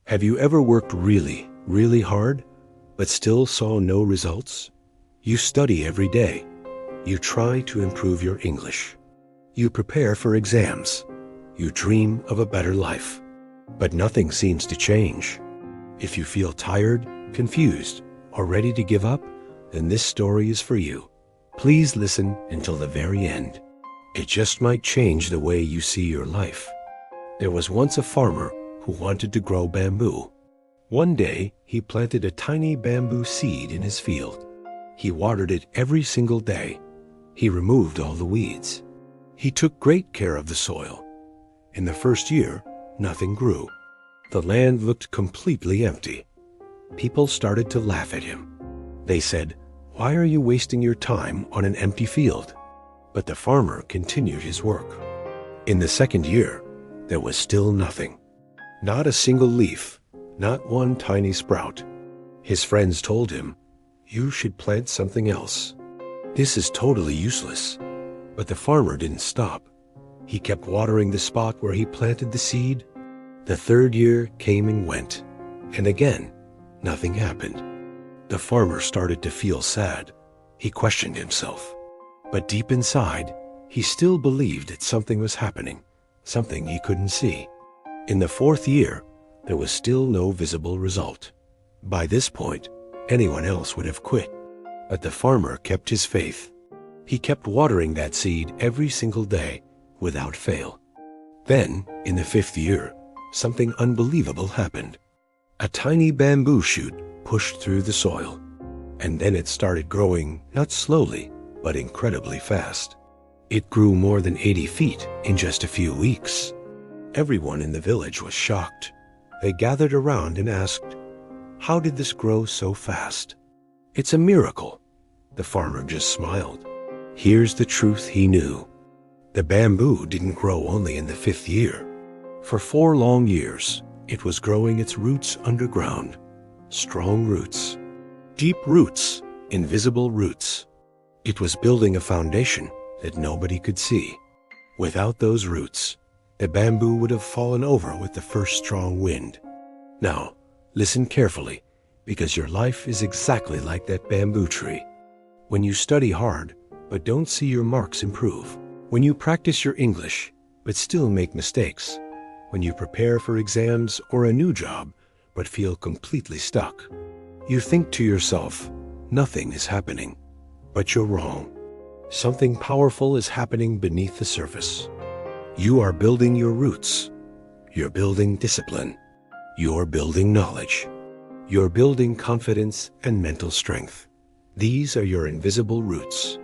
Have you ever worked really, really hard, but still saw no results? You study every day. You try to improve your English. You prepare for exams. You dream of a better life. But nothing seems to change. If you feel tired, confused, or ready to give up, then this story is for you. Please listen until the very end. It just might change the way you see your life. There was once a farmer who wanted to grow bamboo. One day, he planted a tiny bamboo seed in his field. He watered it every single day. He removed all the weeds. He took great care of the soil. In the first year, nothing grew. The land looked completely empty. People started to laugh at him. They said, "Why are you wasting your time on an empty field?" But the farmer continued his work. In the second year, there was still nothing. Not a single leaf, not one tiny sprout. His friends told him, "You should plant something else. This is totally useless." But the farmer didn't stop. He kept watering the spot where he planted the seed. The third year came and went, and again, nothing happened. The farmer started to feel sad. He questioned himself. But deep inside, he still believed that something was happening, something he couldn't see. In the fourth year, there was still no visible result. By this point, anyone else would have quit. But the farmer kept his faith. He kept watering that seed every single day, without fail. Then, in the fifth year, something unbelievable happened. A tiny bamboo shoot pushed through the soil, and then it started growing, not slowly, but incredibly fast. It grew more than 80 feet in just a few weeks. Everyone in the village was shocked. They gathered around and asked, "How did this grow so fast?" "It's a miracle." The farmer just smiled. Here's the truth he knew. The bamboo didn't grow only in the fifth year. For 4 long years, it was growing its roots underground. Strong roots. Deep roots, invisible roots. It was building a foundation that nobody could see. Without those roots, the bamboo would have fallen over with the first strong wind. Now, listen carefully, because your life is exactly like that bamboo tree. When you study hard, but don't see your marks improve. When you practice your English, but still make mistakes. When you prepare for exams or a new job, but feel completely stuck. You think to yourself, nothing is happening. But you're wrong. Something powerful is happening beneath the surface. You are building your roots. You're building discipline. You're building knowledge. You're building confidence and mental strength. These are your invisible roots.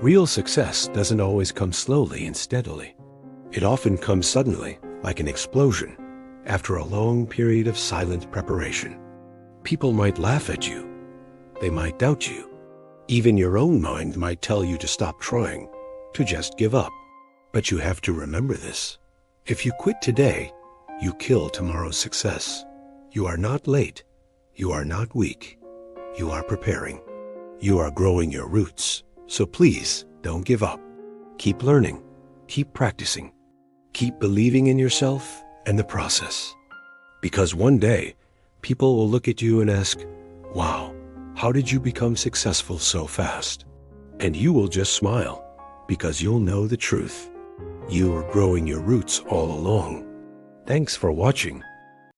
Real success doesn't always come slowly and steadily. It often comes suddenly, like an explosion, after a long period of silent preparation. People might laugh at you. They might doubt you. Even your own mind might tell you to stop trying, to just give up. But you have to remember this. If you quit today, you kill tomorrow's success. You are not late. You are not weak. You are preparing. You are growing your roots. So please, don't give up. Keep learning. Keep practicing. Keep believing in yourself and the process. Because one day, people will look at you and ask, "Wow, how did you become successful so fast?" And you will just smile, because you'll know the truth. You are growing your roots all along. Thanks for watching.